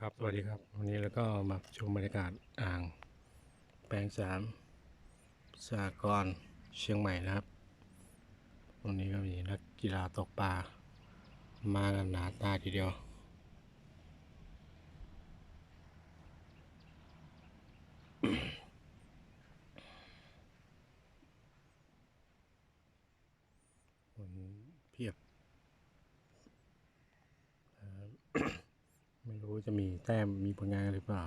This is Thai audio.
ครับสวัสดีครับวันนี้เราก็มาชมบรรยากาศอ่างแปลงสามสหกรณ์เชียงใหม่นะครับวันนี้ก็มีนักกีฬาตกปลามากันหนาตาทีเดียวคนเพียบไม่รู้จะมีแต้มมีผลงานหรือเปล่า